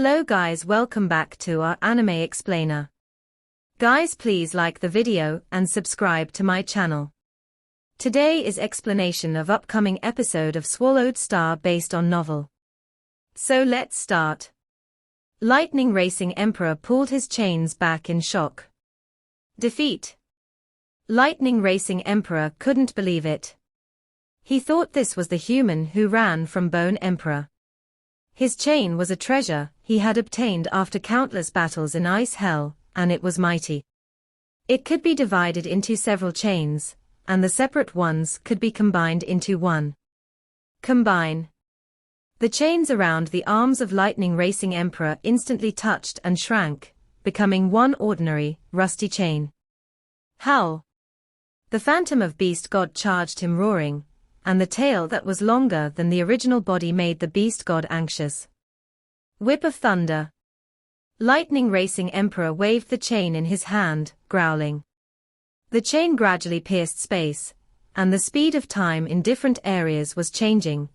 Hello guys, welcome back to our anime explainer. Guys, please like the video and subscribe to my channel. Today is explanation of upcoming episode of Swallowed Star based on novel. So let's start. Lightning Racing Emperor pulled his chains back in shock. Defeat. Lightning Racing Emperor couldn't believe it. He thought this was the human who ran from Bone Emperor. His chain was a treasure he had obtained after countless battles in Ice Hell, and it was mighty. It could be divided into several chains, and the separate ones could be combined into one. Combine. The chains around the arms of Lightning Racing Emperor instantly touched and shrank, becoming one ordinary, rusty chain. Howl. The phantom of Beast God charged him roaring, and the tail that was longer than the original body made the Beast God anxious. Whip of Thunder. Lightning Racing Emperor waved the chain in his hand, growling. The chain gradually pierced space, and the speed of time in different areas was changing,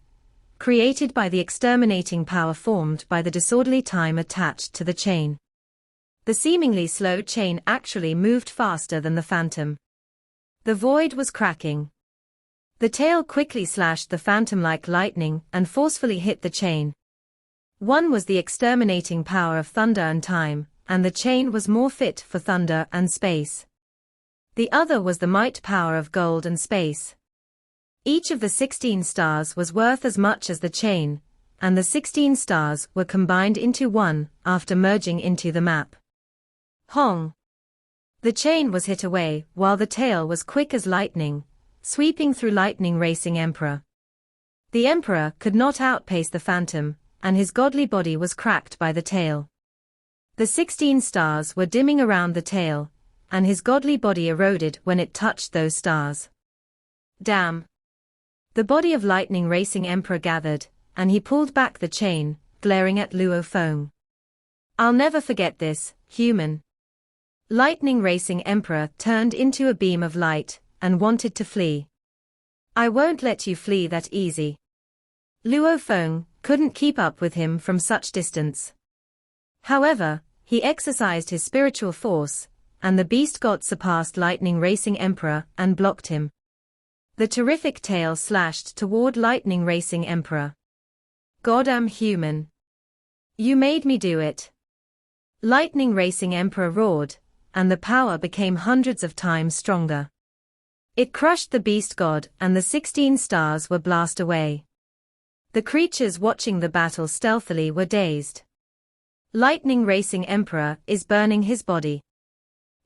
created by the exterminating power formed by the disorderly time attached to the chain. The seemingly slow chain actually moved faster than the phantom. The void was cracking. The tail quickly slashed the phantom like lightning and forcefully hit the chain. One was the exterminating power of thunder and time, and the chain was more fit for thunder and space. The other was the might power of gold and space. Each of the 16 stars was worth as much as the chain, and the 16 stars were combined into one after merging into the map. Hong. The chain was hit away while the tail was quick as lightning, sweeping through Lightning Racing Emperor. The Emperor could not outpace the phantom, and his godly body was cracked by the tail. The 16 stars were dimming around the tail, and his godly body eroded when it touched those stars. Damn! The body of Lightning Racing Emperor gathered, and he pulled back the chain, glaring at Luo Feng. I'll never forget this, human. Lightning Racing Emperor turned into a beam of light, and wanted to flee. I won't let you flee that easy. Luo Feng couldn't keep up with him from such distance. However, he exercised his spiritual force, and the Beast God surpassed Lightning Racing Emperor and blocked him. The terrific tail slashed toward Lightning Racing Emperor. Goddamn human. You made me do it. Lightning Racing Emperor roared, and the power became hundreds of times stronger. It crushed the Beast God and the 16 stars were blasted away. The creatures watching the battle stealthily were dazed. Lightning Racing Emperor is burning his body.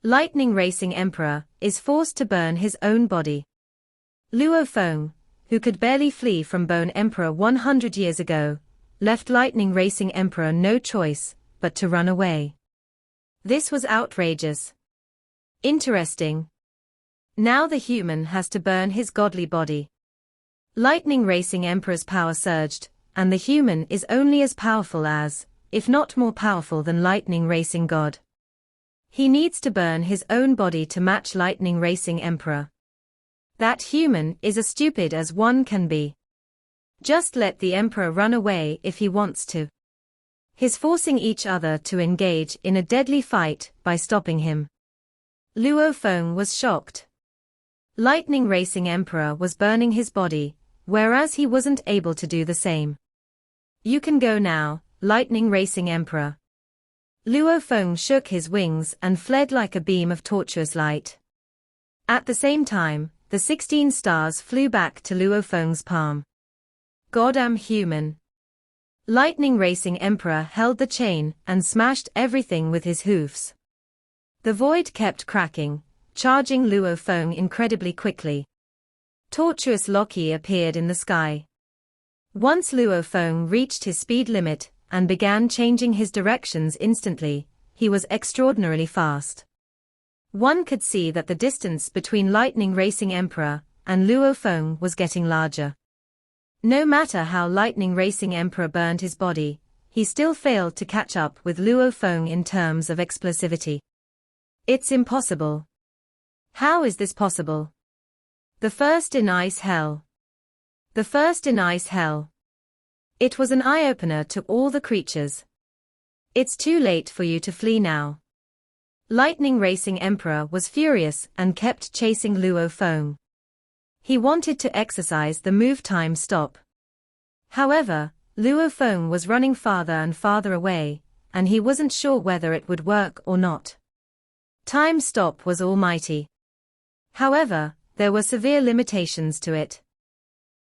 Lightning Racing Emperor is forced to burn his own body. Luo Feng, who could barely flee from Bone Emperor 100 years ago, left Lightning Racing Emperor no choice but to run away. This was outrageous. Interesting. Now the human has to burn his godly body. Lightning Racing Emperor's power surged, and the human is only as powerful as, if not more powerful than Lightning Racing God. He needs to burn his own body to match Lightning Racing Emperor. That human is as stupid as one can be. Just let the Emperor run away if he wants to. He's forcing each other to engage in a deadly fight by stopping him. Luo Feng was shocked. Lightning Racing Emperor was burning his body, whereas he wasn't able to do the same. You can go now, Lightning Racing Emperor. Luo Feng shook his wings and fled like a beam of tortuous light. At the same time, the 16 stars flew back to Luo Feng's palm. Goddamn human. Lightning Racing Emperor held the chain and smashed everything with his hoofs. The void kept cracking, charging Luo Feng incredibly quickly. Tortuous Loki appeared in the sky. Once Luo Feng reached his speed limit and began changing his directions instantly, he was extraordinarily fast. One could see that the distance between Lightning Racing Emperor and Luo Feng was getting larger. No matter how Lightning Racing Emperor burned his body, he still failed to catch up with Luo Feng in terms of explosivity. It's impossible. How is this possible? The first in Ice Hell. The first in Ice Hell. It was an eye-opener to all the creatures. It's too late for you to flee now. Lightning Racing Emperor was furious and kept chasing Luo Feng. He wanted to exercise the move time stop. However, Luo Feng was running farther and farther away, and he wasn't sure whether it would work or not. Time stop was almighty. However, there were severe limitations to it.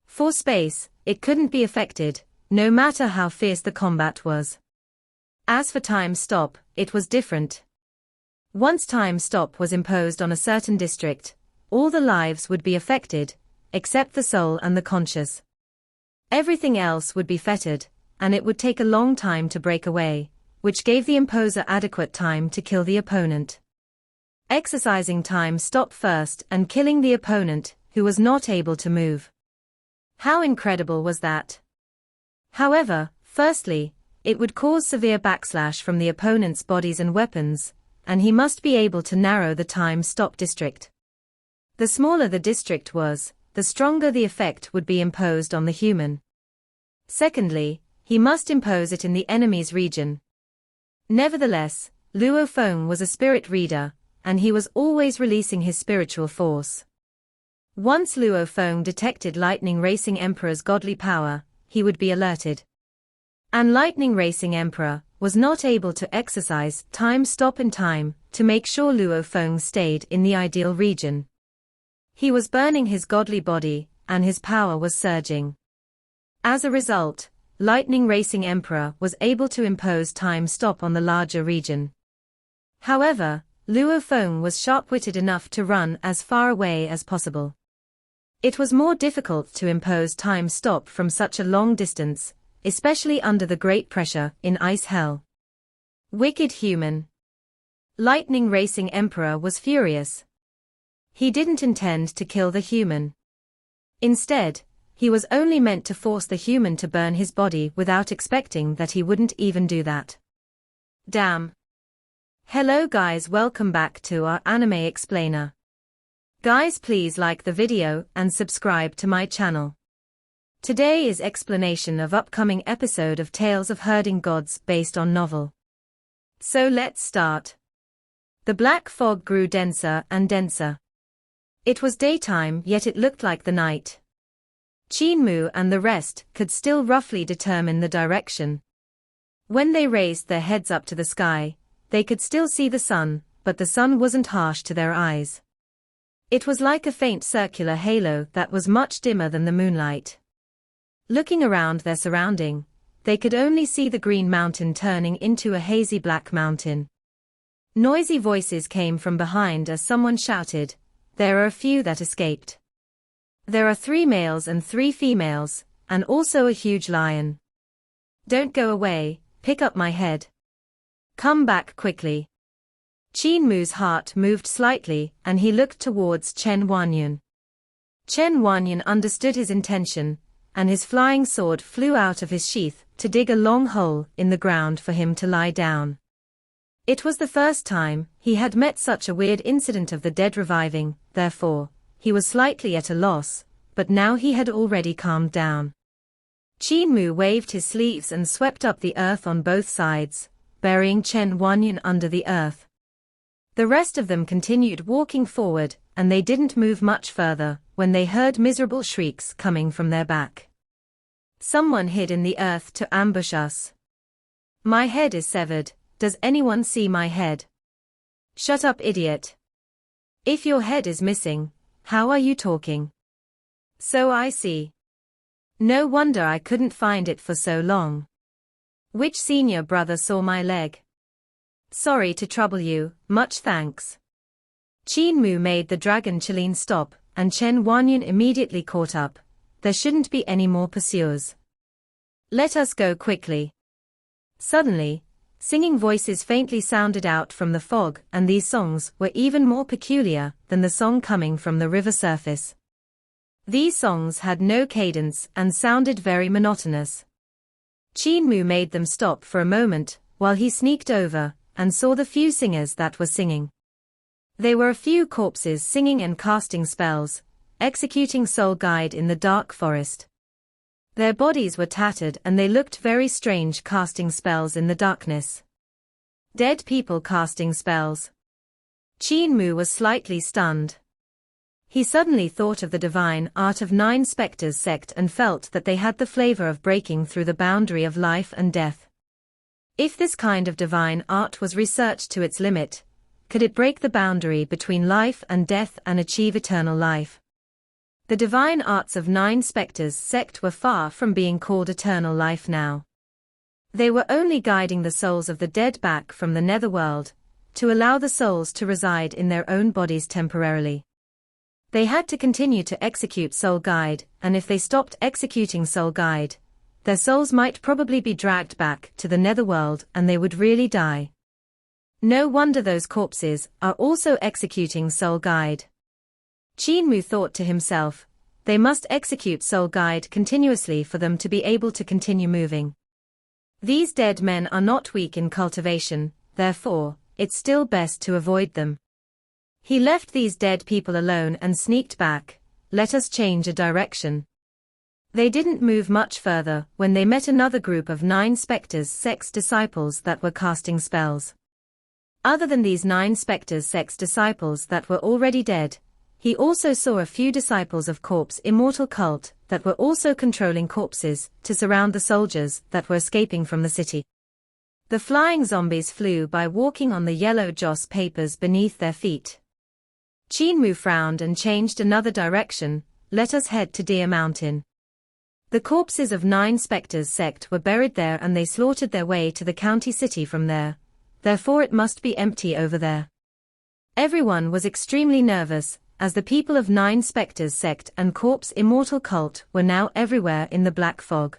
For space, it couldn't be affected, no matter how fierce the combat was. As for time stop, it was different. Once time stop was imposed on a certain district, all the lives would be affected, except the soul and the conscious. Everything else would be fettered, and it would take a long time to break away, which gave the imposer adequate time to kill the opponent. Exercising time stop first and killing the opponent, who was not able to move. How incredible was that? However, firstly, it would cause severe backslash from the opponent's bodies and weapons, and he must be able to narrow the time stop district. The smaller the district was, the stronger the effect would be imposed on the human. Secondly, he must impose it in the enemy's region. Nevertheless, Luo Feng was a spirit reader, and he was always releasing his spiritual force. Once Luo Feng detected Lightning Racing Emperor's godly power, he would be alerted. And Lightning Racing Emperor was not able to exercise time stop in time to make sure Luo Feng stayed in the ideal region. He was burning his godly body, and his power was surging. As a result, Lightning Racing Emperor was able to impose time stop on the larger region. However, Luo Feng was sharp-witted enough to run as far away as possible. It was more difficult to impose time stop from such a long distance, especially under the great pressure in Ice Hell. Wicked human. Lightning Racing Emperor was furious. He didn't intend to kill the human. Instead, he was only meant to force the human to burn his body without expecting that he wouldn't even do that. Damn. Hello guys, welcome back to our anime explainer. Guys, please like the video and subscribe to my channel. Today is explanation of upcoming episode of Tales of Herding Gods based on novel. So let's start. The black fog grew denser and denser. It was daytime, yet it looked like the night. Qin Mu and the rest could still roughly determine the direction. When they raised their heads up to the sky, they could still see the sun, but the sun wasn't harsh to their eyes. It was like a faint circular halo that was much dimmer than the moonlight. Looking around their surrounding, they could only see the green mountain turning into a hazy black mountain. Noisy voices came from behind as someone shouted, "There are a few that escaped. There are 3 males and 3 females, and also a huge lion. Don't go away, pick up my head. Come back quickly." Qin Mu's heart moved slightly and he looked towards Chen Wanyan. Chen Wanyan understood his intention, and his flying sword flew out of his sheath to dig a long hole in the ground for him to lie down. It was the first time he had met such a weird incident of the dead reviving, therefore, he was slightly at a loss, but now he had already calmed down. Qin Mu waved his sleeves and swept up the earth on both sides, burying Chen Wanyan under the earth. The rest of them continued walking forward, and they didn't move much further when they heard miserable shrieks coming from their back. "Someone hid in the earth to ambush us. My head is severed, does anyone see my head?" "Shut up, idiot. If your head is missing, how are you talking?" "So I see. No wonder I couldn't find it for so long. Which senior brother saw my leg?" "Sorry to trouble you, much thanks." Qin Mu made the dragon Chilean stop, and Chen Wanyan immediately caught up. There shouldn't be any more pursuers. "Let us go quickly." Suddenly, singing voices faintly sounded out from the fog, and these songs were even more peculiar than the song coming from the river surface. These songs had no cadence and sounded very monotonous. Qin Mu made them stop for a moment, while he sneaked over and saw the few singers that were singing. They were a few corpses singing and casting spells, executing soul guide in the dark forest. Their bodies were tattered and they looked very strange casting spells in the darkness. Dead people casting spells. Qin Mu was slightly stunned. He suddenly thought of the divine art of Nine Spectres sect and felt that they had the flavor of breaking through the boundary of life and death. If this kind of divine art was researched to its limit, could it break the boundary between life and death and achieve eternal life? The divine arts of Nine Spectres sect were far from being called eternal life now. They were only guiding the souls of the dead back from the netherworld, to allow the souls to reside in their own bodies temporarily. They had to continue to execute Soul Guide, and if they stopped executing Soul Guide, their souls might probably be dragged back to the netherworld and they would really die. No wonder those corpses are also executing Soul Guide. Qin Mu thought to himself, they must execute Soul Guide continuously for them to be able to continue moving. These dead men are not weak in cultivation, therefore, it's still best to avoid them. He left these dead people alone and sneaked back. Let us change a direction. They didn't move much further when they met another group of Nine Spectres sect disciples that were casting spells. Other than these Nine Spectres sect disciples that were already dead, he also saw a few disciples of Corpse Immortal Cult that were also controlling corpses to surround the soldiers that were escaping from the city. The flying zombies flew by walking on the yellow joss papers beneath their feet. Qin Mu frowned and changed another direction. Let us head to Deer Mountain. The corpses of Nine Spectres sect were buried there and they slaughtered their way to the county city from there. Therefore it must be empty over there. Everyone was extremely nervous, as the people of Nine Spectres sect and Corpse Immortal Cult were now everywhere in the black fog.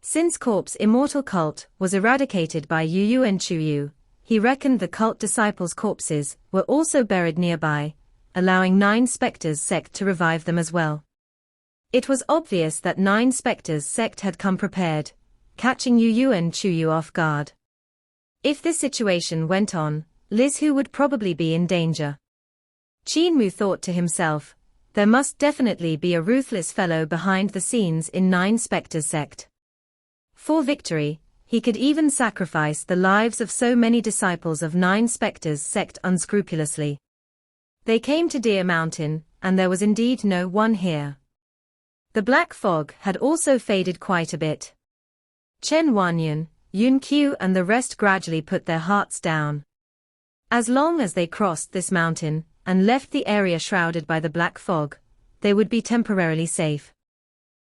Since Corpse Immortal Cult was eradicated by Yu and Chuyu, he reckoned the cult disciples' corpses were also buried nearby, allowing Nine Spectres sect to revive them as well. It was obvious that Nine Spectres sect had come prepared, catching Yu and Chuyu off guard. If this situation went on, Liz Hu would probably be in danger. Qin Mu thought to himself, there must definitely be a ruthless fellow behind the scenes in Nine Spectres sect. For victory, he could even sacrifice the lives of so many disciples of Nine Spectres sect unscrupulously. They came to Deer Mountain, and there was indeed no one here. The black fog had also faded quite a bit. Chen Wanyun, Yun Qiu and the rest gradually put their hearts down. As long as they crossed this mountain, and left the area shrouded by the black fog, they would be temporarily safe.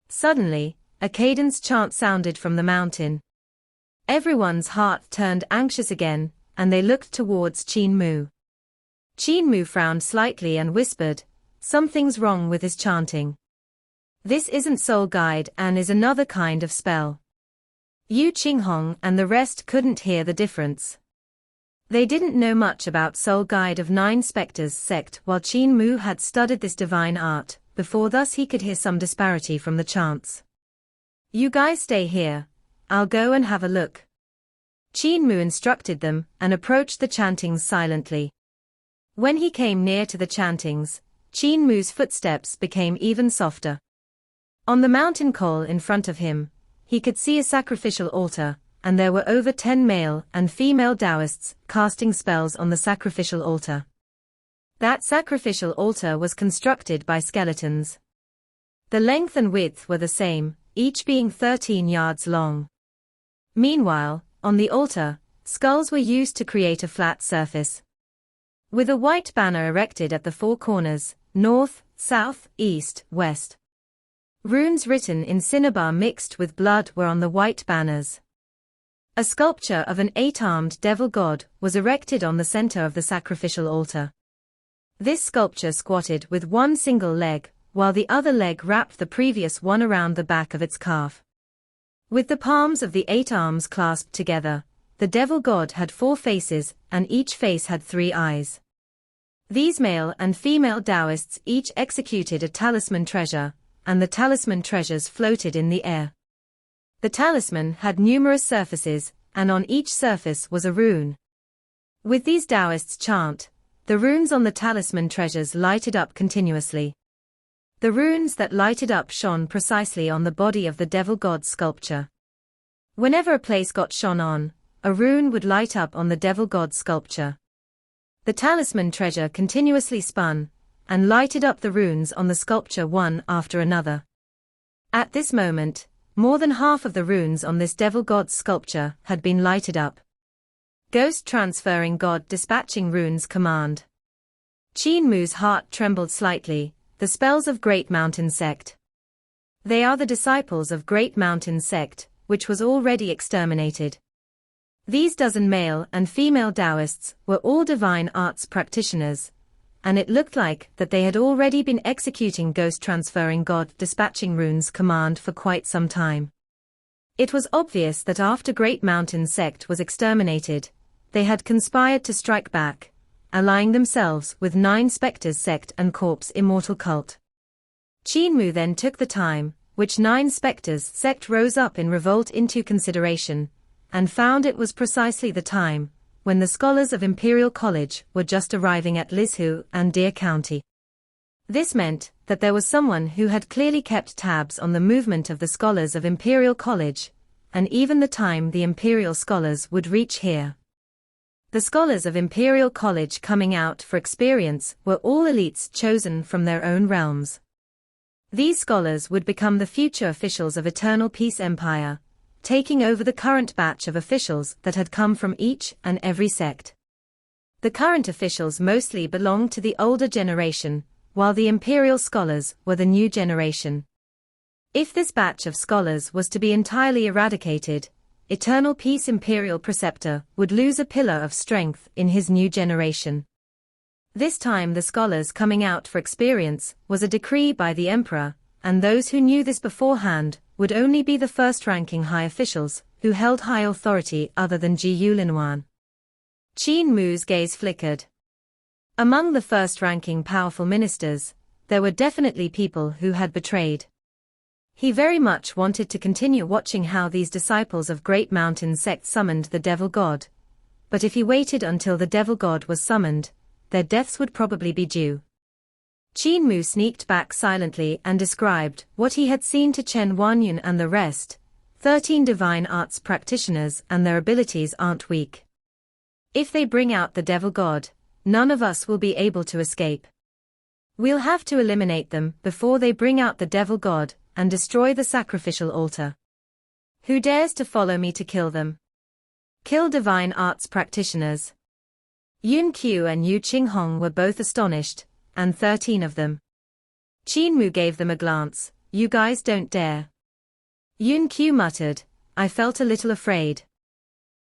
Suddenly, a cadence chant sounded from the mountain. Everyone's heart turned anxious again, and they looked towards Qin Mu. Qin Mu frowned slightly and whispered, something's wrong with his chanting. This isn't Soul Guide and is another kind of spell. Yu Qinghong and the rest couldn't hear the difference. They didn't know much about Soul Guide of Nine Spectres sect while Qin Mu had studied this divine art, before thus he could hear some disparity from the chants. You guys stay here, I'll go and have a look. Qin Mu instructed them and approached the chantings silently. When he came near to the chantings, Qin Mu's footsteps became even softer. On the mountain col in front of him, he could see a sacrificial altar, and there were over 10 male and female Taoists casting spells on the sacrificial altar. That sacrificial altar was constructed by skeletons. The length and width were the same, each being 13 yards long. Meanwhile, on the altar, skulls were used to create a flat surface. With a white banner erected at the four corners, north, south, east, west. Runes written in cinnabar mixed with blood were on the white banners. A sculpture of an 8-armed devil god was erected on the center of the sacrificial altar. This sculpture squatted with one single leg, while the other leg wrapped the previous one around the back of its calf. With the palms of the 8 arms clasped together, the devil god had 4 faces, and each face had 3 eyes. These male and female Taoists each executed a talisman treasure, and the talisman treasures floated in the air. The talisman had numerous surfaces, and on each surface was a rune. With these Taoists chant, the runes on the talisman treasures lighted up continuously. The runes that lighted up shone precisely on the body of the devil god sculpture. Whenever a place got shone on, a rune would light up on the devil god's sculpture. The talisman treasure continuously spun, and lighted up the runes on the sculpture one after another. At this moment, more than half of the runes on this devil god's sculpture had been lighted up. Ghost transferring god dispatching runes command. Qin Mu's heart trembled slightly. The spells of Great Mountain Sect. They are the disciples of Great Mountain Sect, which was already exterminated. These dozen male and female Taoists were all divine arts practitioners, and it looked like that they had already been executing ghost transferring god dispatching runes command for quite some time. It was obvious that after Great Mountain Sect was exterminated, they had conspired to strike back, allying themselves with Nine Spectres Sect and Corpse Immortal Cult. Qin Mu then took the time, which Nine Spectres Sect rose up in revolt into consideration, and found it was precisely the time, when the scholars of Imperial College were just arriving at Lizhu and Deer County. This meant that there was someone who had clearly kept tabs on the movement of the scholars of Imperial College, and even the time the Imperial scholars would reach here. The scholars of Imperial College coming out for experience were all elites chosen from their own realms. These scholars would become the future officials of Eternal Peace Empire, taking over the current batch of officials that had come from each and every sect. The current officials mostly belonged to the older generation, while the Imperial scholars were the new generation. If this batch of scholars was to be entirely eradicated, Eternal Peace Imperial Preceptor would lose a pillar of strength in his new generation. This time the scholars coming out for experience was a decree by the Emperor, and those who knew this beforehand would only be the first-ranking high officials who held high authority other than Ji Yulinwan. Qin Mu's gaze flickered. Among the first-ranking powerful ministers, there were definitely people who had betrayed. He very much wanted to continue watching how these disciples of Great Mountain Sect summoned the Devil God. But if he waited until the Devil God was summoned, their deaths would probably be due. Qin Mu sneaked back silently and described what he had seen to Chen Huanyun and the rest. 13 divine arts practitioners and their abilities aren't weak. If they bring out the Devil God, none of us will be able to escape. We'll have to eliminate them before they bring out the Devil God and destroy the sacrificial altar. Who dares to follow me to kill them? Kill divine arts practitioners. Yun Qiu and Yu Qinghong were both astonished, and 13 of them. Qin Mu gave them a glance. You guys don't dare. Yun Qiu muttered, I felt a little afraid.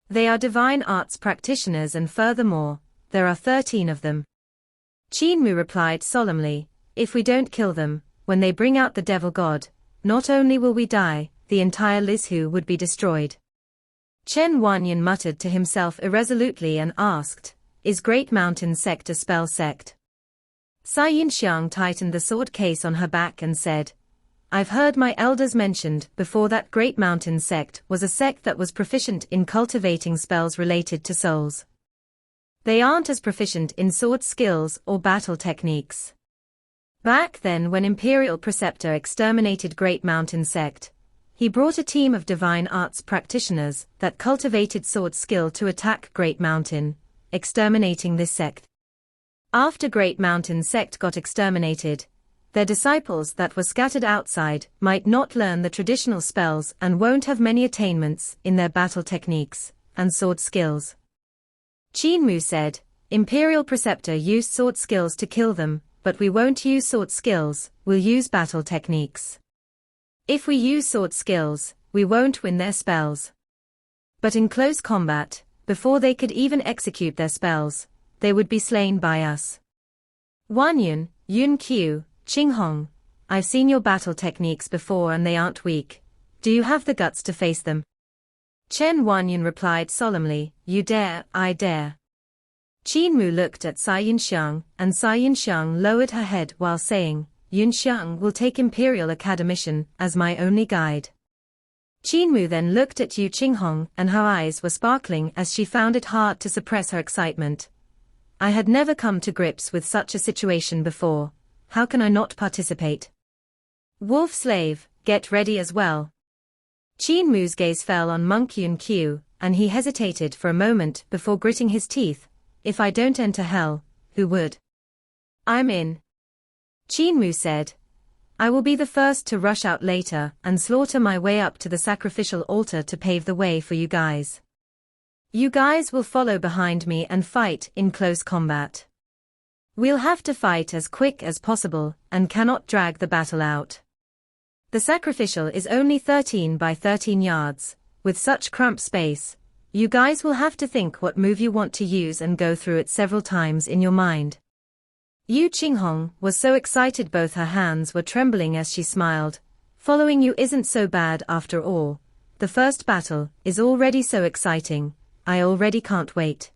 They are divine arts practitioners and furthermore, there are 13 of them. Qin Mu replied solemnly, if we don't kill them, when they bring out the Devil God, not only will we die, the entire Lizhu would be destroyed. Chen Huanyun muttered to himself irresolutely and asked, is Great Mountain Sect a spell sect? Sai Yinxiang tightened the sword case on her back and said, I've heard my elders mentioned before that Great Mountain Sect was a sect that was proficient in cultivating spells related to souls. They aren't as proficient in sword skills or battle techniques. Back then when Imperial Preceptor exterminated Great Mountain Sect, he brought a team of divine arts practitioners that cultivated sword skill to attack Great Mountain, exterminating this sect. After Great Mountain Sect got exterminated, their disciples that were scattered outside might not learn the traditional spells and won't have many attainments in their battle techniques and sword skills. Qin Mu said, Imperial Preceptor used sword skills to kill them, but we won't use sword skills, we'll use battle techniques. If we use sword skills, we won't win their spells. But in close combat, before they could even execute their spells, they would be slain by us. Huanyun, Yun Qiu, Qinghong, I've seen your battle techniques before and they aren't weak. Do you have the guts to face them? Chen Huanyun replied solemnly, you dare, I dare. Qin Mu looked at Sai Yinxiang, and Sai Yinxiang lowered her head while saying, Yunxiang will take Imperial Academician as my only guide. Qin Mu then looked at Yu Qinghong and her eyes were sparkling as she found it hard to suppress her excitement. I had never come to grips with such a situation before, how can I not participate? Wolf Slave, get ready as well. Qin Mu's gaze fell on Monk Yun Qiu, and he hesitated for a moment before gritting his teeth. If I don't enter hell, who would? I'm in. Qin Mu said. I will be the first to rush out later and slaughter my way up to the sacrificial altar to pave the way for you guys. You guys will follow behind me and fight in close combat. We'll have to fight as quick as possible and cannot drag the battle out. The sacrificial is only 13 by 13 yards. With such cramped space, you guys will have to think what move you want to use and go through it several times in your mind. Yu Qinghong was so excited both her hands were trembling as she smiled. Following you isn't so bad after all. The first battle is already so exciting, I already can't wait.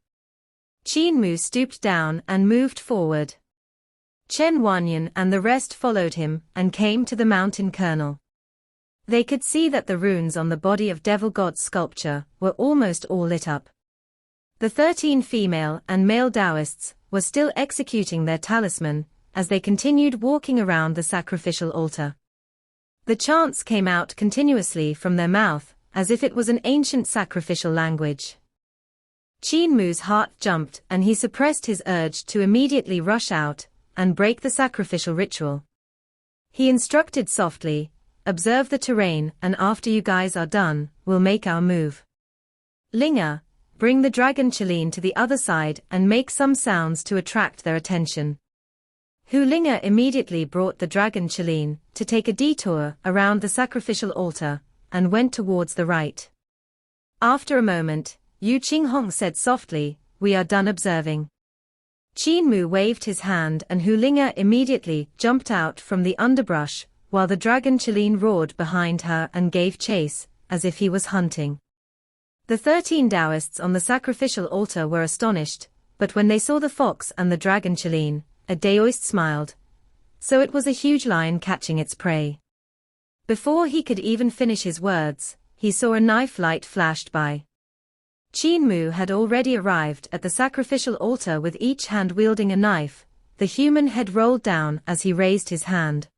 Qin Mu stooped down and moved forward. Chen Wanyan and the rest followed him and came to the mountain kernel. They could see that the runes on the body of Devil God's sculpture were almost all lit up. The 13 female and male Taoists were still executing their talisman as they continued walking around the sacrificial altar. The chants came out continuously from their mouth as if it was an ancient sacrificial language. Qin Mu's heart jumped and he suppressed his urge to immediately rush out and break the sacrificial ritual. He instructed softly, observe the terrain and after you guys are done, we'll make our move. Linga, bring the dragon Chilean to the other side and make some sounds to attract their attention. Hu Linga immediately brought the dragon Chilean to take a detour around the sacrificial altar and went towards the right. After a moment, Yu Qinghong said softly, we are done observing. Qin Mu waved his hand and Hu Linga immediately jumped out from the underbrush, while the dragon Chilean roared behind her and gave chase, as if he was hunting. The 13 Taoists on the sacrificial altar were astonished, but when they saw the fox and the dragon Chilean, a Taoist smiled. So it was a huge lion catching its prey. Before he could even finish his words, he saw a knife light flashed by. Qin Mu had already arrived at the sacrificial altar with each hand wielding a knife. The human head rolled down as he raised his hand.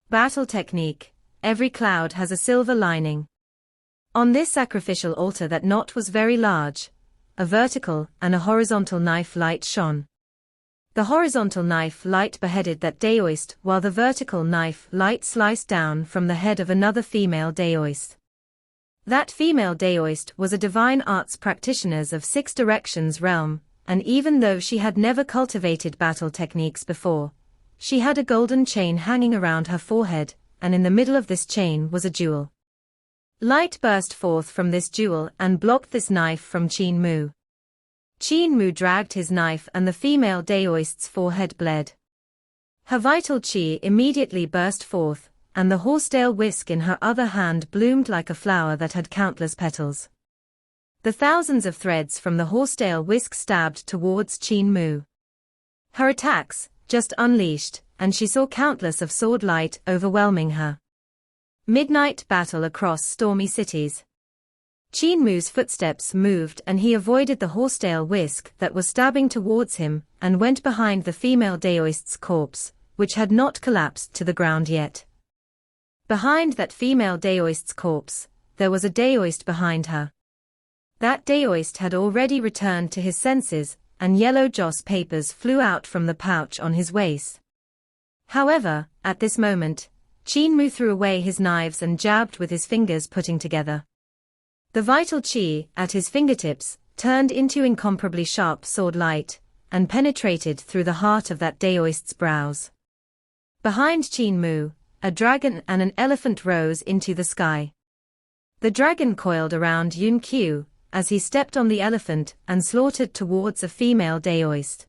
Battle technique. Every cloud has a silver lining. On this sacrificial altar that knot was very large. A vertical and a horizontal knife light shone. The horizontal knife light beheaded that Taoist while the vertical knife light sliced down from the head of another female Taoist. That female Taoist was a divine arts practitioner of Six Directions realm, and even though she had never cultivated battle techniques before, she had a golden chain hanging around her forehead, and in the middle of this chain was a jewel. Light burst forth from this jewel and blocked this knife from Qin Mu. Qin Mu dragged his knife and the female Taoist's forehead bled. Her vital qi immediately burst forth, and the horsetail whisk in her other hand bloomed like a flower that had countless petals. The thousands of threads from the horsetail whisk stabbed towards Qin Mu. Her attacks, just unleashed, and she saw countless of sword light overwhelming her. Midnight battle across stormy cities. Qin Mu's footsteps moved and he avoided the horsetail whisk that was stabbing towards him and went behind the female Taoist's corpse, which had not collapsed to the ground yet. Behind that female Taoist's corpse, there was a Taoist behind her. That Taoist had already returned to his senses, and yellow joss papers flew out from the pouch on his waist. However, at this moment, Qin Mu threw away his knives and jabbed with his fingers putting together. The vital qi, at his fingertips, turned into incomparably sharp sword light, and penetrated through the heart of that Taoist's brows. Behind Qin Mu, a dragon and an elephant rose into the sky. The dragon coiled around Yun Qiu, as he stepped on the elephant and slaughtered towards a female Taoist.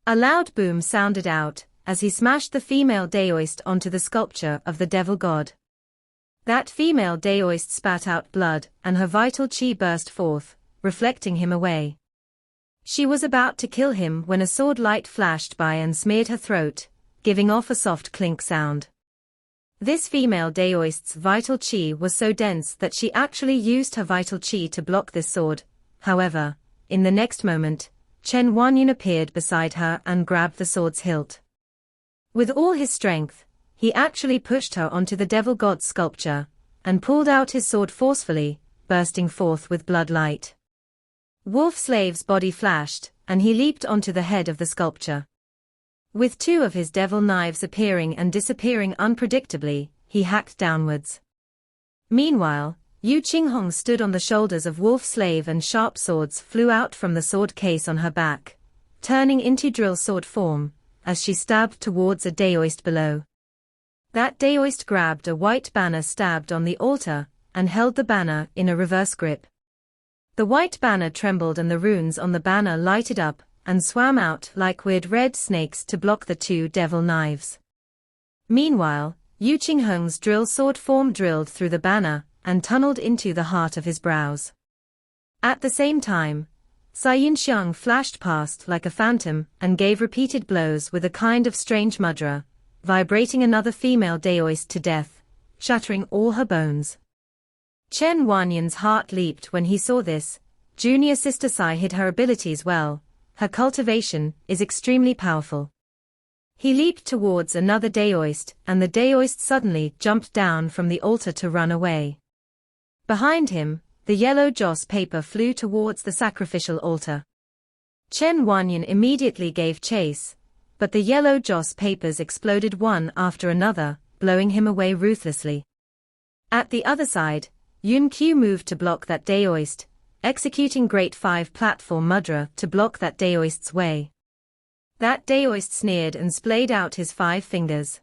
A loud boom sounded out, as he smashed the female Taoist onto the sculpture of the devil god. That female Taoist spat out blood, and her vital qi burst forth, reflecting him away. She was about to kill him when a sword light flashed by and smeared her throat, giving off a soft clink sound. This female Taoist's vital qi was so dense that she actually used her vital qi to block this sword. However, in the next moment, Chen Wanyan appeared beside her and grabbed the sword's hilt. With all his strength, he actually pushed her onto the devil god's sculpture, and pulled out his sword forcefully, bursting forth with blood light. Wolf Slave's body flashed, and he leaped onto the head of the sculpture. With two of his devil knives appearing and disappearing unpredictably, he hacked downwards. Meanwhile, Yu Qinghong stood on the shoulders of Wolf Slave and sharp swords flew out from the sword case on her back, turning into drill sword form, as she stabbed towards a daoist below. That daoist grabbed a white banner stabbed on the altar, and held the banner in a reverse grip. The white banner trembled and the runes on the banner lighted up, and swam out like weird red snakes to block the two devil knives. Meanwhile, Yu Qinghong's drill sword form drilled through the banner, and tunneled into the heart of his brows. At the same time, Cai Yunxiang flashed past like a phantom, and gave repeated blows with a kind of strange mudra, vibrating another female daoist to death, shattering all her bones. Chen Wanyan's heart leaped when he saw this. Junior sister Cai hid her abilities well, her cultivation is extremely powerful. He leaped towards another daoist, and the daoist suddenly jumped down from the altar to run away. Behind him, the yellow joss paper flew towards the sacrificial altar. Chen Wanyan immediately gave chase, but the yellow joss papers exploded one after another, blowing him away ruthlessly. At the other side, Yun Qiu moved to block that daoist, executing Great Five platform mudra to block that daoist's way. That daoist sneered and splayed out his 5 fingers.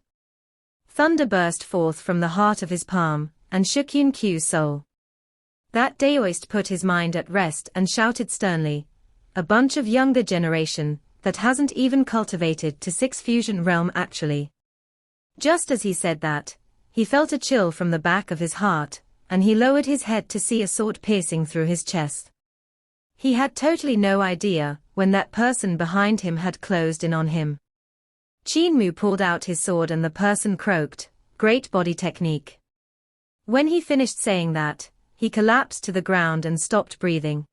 Thunder burst forth from the heart of his palm, and shook Yun Qiu's soul. That daoist put his mind at rest and shouted sternly, "A bunch of younger generation, that hasn't even cultivated to 6 fusion realm actually." Just as he said that, he felt a chill from the back of his heart, and he lowered his head to see a sword piercing through his chest. He had totally no idea when that person behind him had closed in on him. Qin Mu pulled out his sword and the person croaked, "Great body technique." When he finished saying that, he collapsed to the ground and stopped breathing.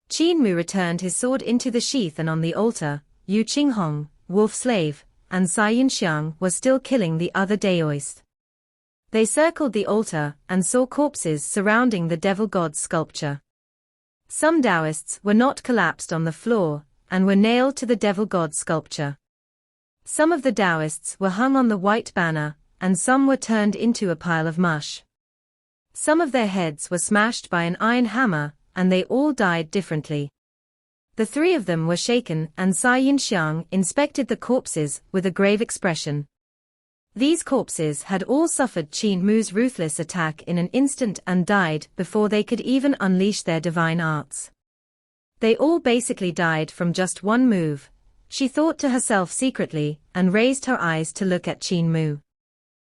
Qin Mu returned his sword into the sheath, and on the altar, Yu Qinghong, Wolf Slave, and Cai Yunxiang was still killing the other daoist. They circled the altar and saw corpses surrounding the devil god's sculpture. Some Taoists were not collapsed on the floor, and were nailed to the devil god's sculpture. Some of the Taoists were hung on the white banner, and some were turned into a pile of mush. Some of their heads were smashed by an iron hammer, and they all died differently. The 3 of them were shaken, and Cai Yunxiang inspected the corpses with a grave expression. These corpses had all suffered Qin Mu's ruthless attack in an instant and died before they could even unleash their divine arts. They all basically died from just one move, she thought to herself secretly, and raised her eyes to look at Qin Mu.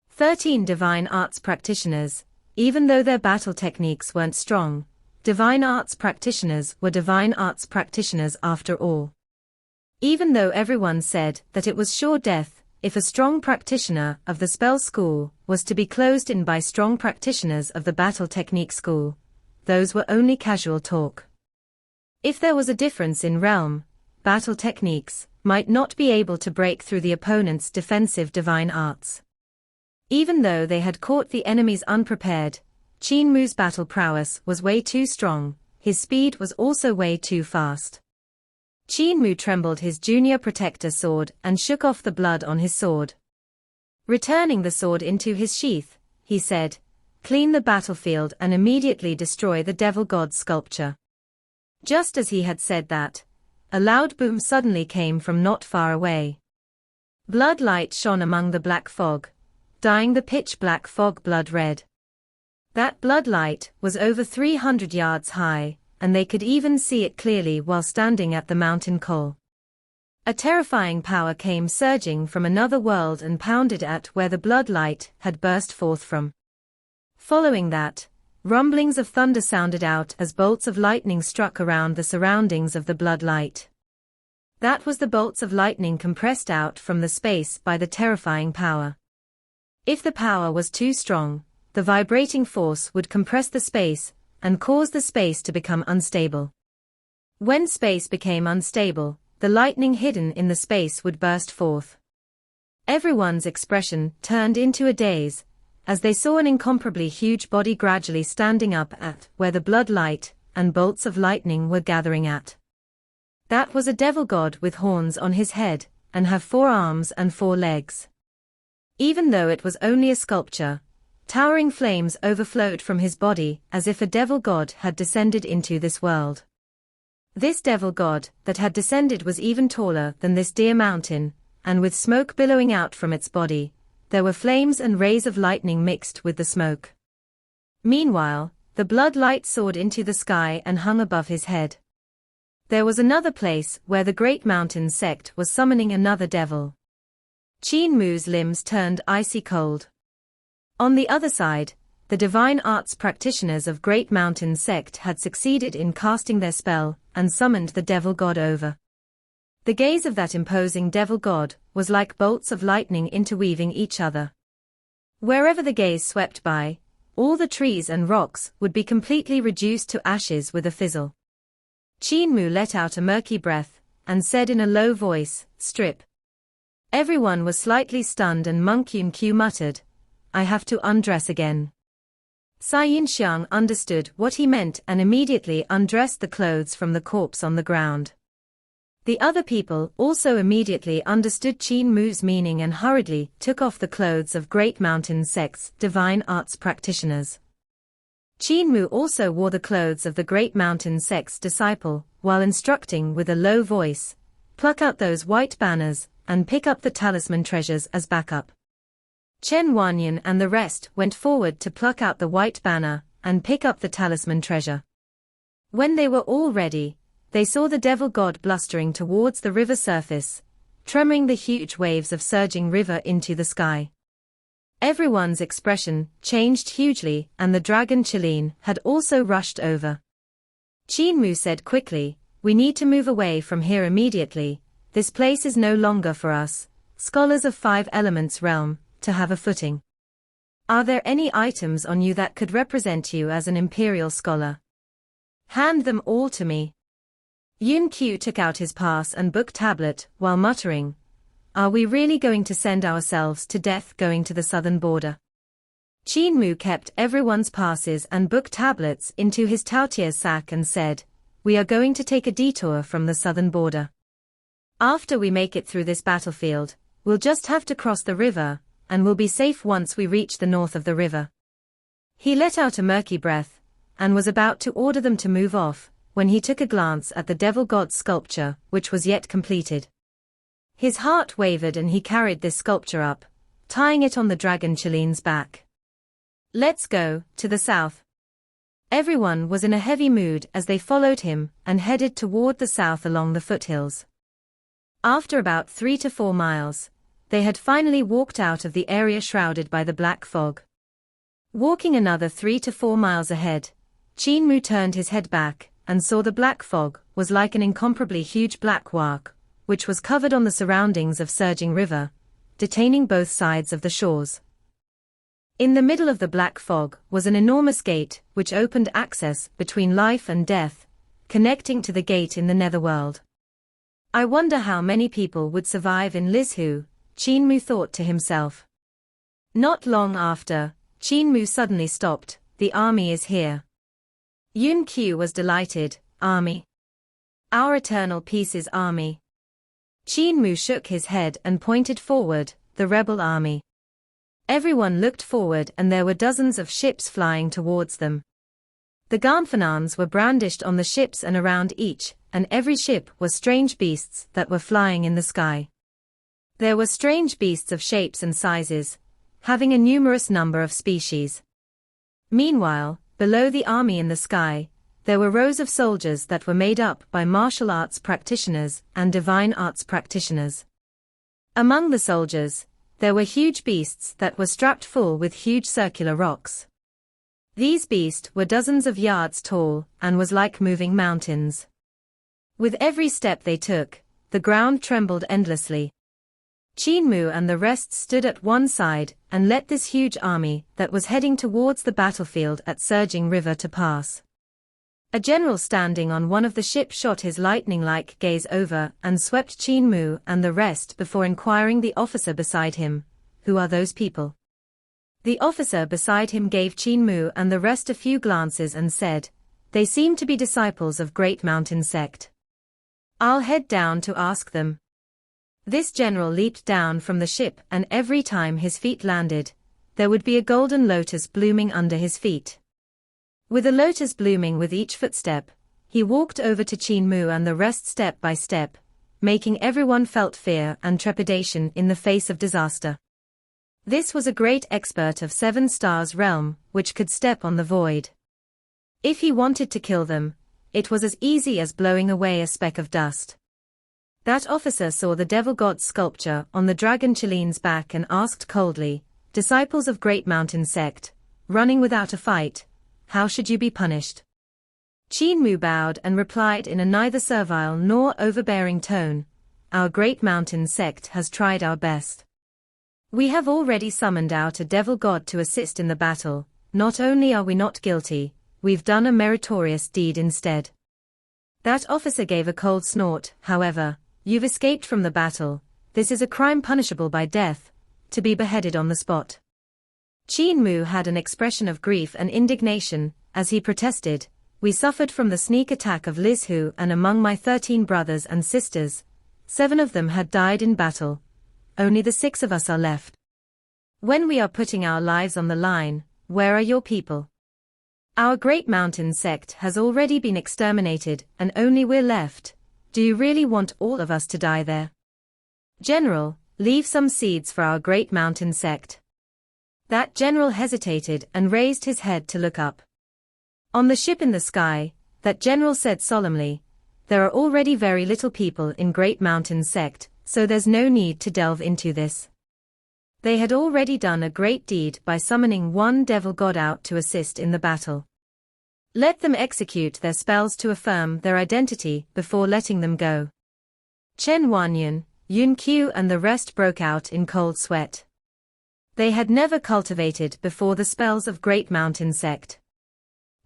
13 divine arts practitioners, even though their battle techniques weren't strong, divine arts practitioners were divine arts practitioners after all. Even though everyone said that it was sure death, if a strong practitioner of the spell school was to be closed in by strong practitioners of the battle technique school, those were only casual talk. If there was a difference in realm, battle techniques might not be able to break through the opponent's defensive divine arts. Even though they had caught the enemies unprepared, Qin Mu's battle prowess was way too strong, his speed was also way too fast. Qin Mu trembled his junior protector sword and shook off the blood on his sword. Returning the sword into his sheath, he said, "Clean the battlefield and immediately destroy the devil god's sculpture." Just as he had said that, a loud boom suddenly came from not far away. Blood light shone among the black fog, dyeing the pitch-black fog blood red. That blood light was over 300 yards high, and they could even see it clearly while standing at the mountain col. A terrifying power came surging from another world and pounded at where the blood light had burst forth from. Following that, rumblings of thunder sounded out as bolts of lightning struck around the surroundings of the blood light. That was the bolts of lightning compressed out from the space by the terrifying power. If the power was too strong, the vibrating force would compress the space and cause the space to become unstable. When space became unstable, the lightning hidden in the space would burst forth. Everyone's expression turned into a daze, as they saw an incomparably huge body gradually standing up at where the blood light and bolts of lightning were gathering at. That was a devil god with horns on his head, and have 4 arms and 4 legs. Even though it was only a sculpture, towering flames overflowed from his body as if a devil god had descended into this world. This devil god that had descended was even taller than this deer mountain, and with smoke billowing out from its body, there were flames and rays of lightning mixed with the smoke. Meanwhile, the blood light soared into the sky and hung above his head. There was another place where the great mountain sect was summoning another devil. Qin Mu's limbs turned icy cold. On the other side, the divine arts practitioners of Great Mountain sect had succeeded in casting their spell and summoned the devil god over. The gaze of that imposing devil god was like bolts of lightning interweaving each other. Wherever the gaze swept by, all the trees and rocks would be completely reduced to ashes with a fizzle. Qin Mu let out a murky breath and said in a low voice, "Strip." Everyone was slightly stunned and Monk Yun-Q muttered, "I have to undress again." Sai Yin-Xiang understood what he meant and immediately undressed the clothes from the corpse on the ground. The other people also immediately understood Qin Mu's meaning and hurriedly took off the clothes of Great Mountain sect's divine arts practitioners. Qin Mu also wore the clothes of the Great Mountain sect's disciple, while instructing with a low voice, "Pluck out those white banners, and pick up the talisman treasures as backup." Chen Wanyan and the rest went forward to pluck out the white banner, and pick up the talisman treasure. When they were all ready, they saw the devil god blustering towards the river surface, tremoring the huge waves of surging river into the sky. Everyone's expression changed hugely and the dragon Qilin had also rushed over. Qin Mu said quickly, "We need to move away from here immediately, this place is no longer for us, scholars of 5 elements realm, to have a footing. Are there any items on you that could represent you as an imperial scholar? Hand them all to me." Yun-Q took out his pass and book tablet while muttering, "Are we really going to send ourselves to death going to the southern border?" Qin Mu kept everyone's passes and book tablets into his Taotier sack and said, "We are going to take a detour from the southern border. After we make it through this battlefield, we'll just have to cross the river, and we'll be safe once we reach the north of the river." He let out a murky breath, and was about to order them to move off, when he took a glance at the devil god's sculpture, which was yet completed. His heart wavered and he carried this sculpture up, tying it on the dragon Qilin's back. "Let's go to the south." Everyone was in a heavy mood as they followed him and headed toward the south along the foothills. After about 3 to 4 miles, they had finally walked out of the area shrouded by the black fog. Walking another 3 to 4 miles ahead, Qin Mu turned his head back and saw the black fog was like an incomparably huge black wak, which was covered on the surroundings of surging river, detaining both sides of the shores. In the middle of the black fog was an enormous gate which opened access between life and death, connecting to the gate in the netherworld. "I wonder how many people would survive in Lizhu," Qin Mu thought to himself. Not long after, Qin Mu suddenly stopped, "The army is here." Yun-Q was delighted, "Army? Our eternal peace's army?" Qin Mu shook his head and pointed forward, "The rebel army." Everyone looked forward and there were dozens of ships flying towards them. The Ganfanans were brandished on the ships and around each, and every ship was strange beasts that were flying in the sky. There were strange beasts of shapes and sizes, having a numerous number of species. Meanwhile, below the army in the sky, there were rows of soldiers that were made up by martial arts practitioners and divine arts practitioners. Among the soldiers, there were huge beasts that were strapped full with huge circular rocks. These beasts were dozens of yards tall and was like moving mountains. With every step they took, the ground trembled endlessly. Qin Mu and the rest stood at one side and let this huge army that was heading towards the battlefield at Surging River to pass. A general standing on one of the ships shot his lightning-like gaze over and swept Qin Mu and the rest before inquiring the officer beside him, "Who are those people?" The officer beside him gave Qin Mu and the rest a few glances and said, "They seem to be disciples of Great Mountain Sect. I'll head down to ask them." This general leaped down from the ship, and every time his feet landed, there would be a golden lotus blooming under his feet. With a lotus blooming with each footstep, he walked over to Qin Mu and the rest step by step, making everyone felt fear and trepidation in the face of disaster. This was a great expert of 7 stars realm, which could step on the void. If he wanted to kill them, it was as easy as blowing away a speck of dust. That officer saw the devil god sculpture on the dragon Chilean's back and asked coldly, "Disciples of Great Mountain Sect, running without a fight, how should you be punished?" Qin Mu bowed and replied in a neither servile nor overbearing tone, "Our Great Mountain Sect has tried our best. We have already summoned out a devil god to assist in the battle. Not only are we not guilty, we've done a meritorious deed instead." That officer gave a cold snort. "However, you've escaped from the battle. This is a crime punishable by death, to be beheaded on the spot." Qin Mu had an expression of grief and indignation, as he protested, "We suffered from the sneak attack of Liz Hu, and among my 13 brothers and sisters, 7 of them had died in battle. Only the 6 of us are left. When we are putting our lives on the line, where are your people? Our Great Mountain Sect has already been exterminated, and only we're left. Do you really want all of us to die there? General, leave some seeds for our Great Mountain Sect." That general hesitated and raised his head to look up. On the ship in the sky, that general said solemnly, "There are already very little people in Great Mountain Sect, so there's no need to delve into this. They had already done a great deed by summoning one devil god out to assist in the battle. Let them execute their spells to affirm their identity before letting them go." Chen Wanyan, Yun Qiu and the rest broke out in cold sweat. They had never cultivated before the spells of Great Mountain Sect.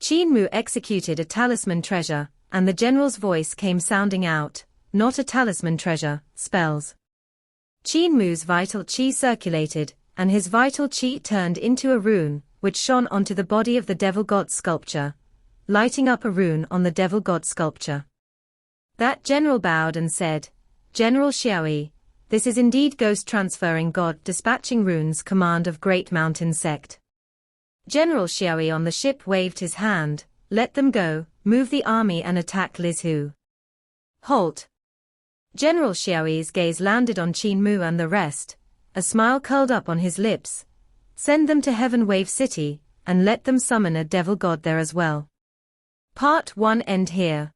Qin Mu executed a talisman treasure, and the general's voice came sounding out, "Not a talisman treasure, spells." Qin Mu's vital qi circulated, and his vital qi turned into a rune, which shone onto the body of the devil god sculpture, lighting up a rune on the devil god sculpture. That general bowed and said, "General Xiaoyi, this is indeed ghost transferring god dispatching runes command of Great Mountain Sect." General Xiaoyi on the ship waved his hand, "Let them go, move the army and attack Liz Hu." "Halt." General Xiaoyi's gaze landed on Qin Mu and the rest, a smile curled up on his lips. "Send them to Heaven Wave City, and let them summon a devil god there as well." Part 1 end here.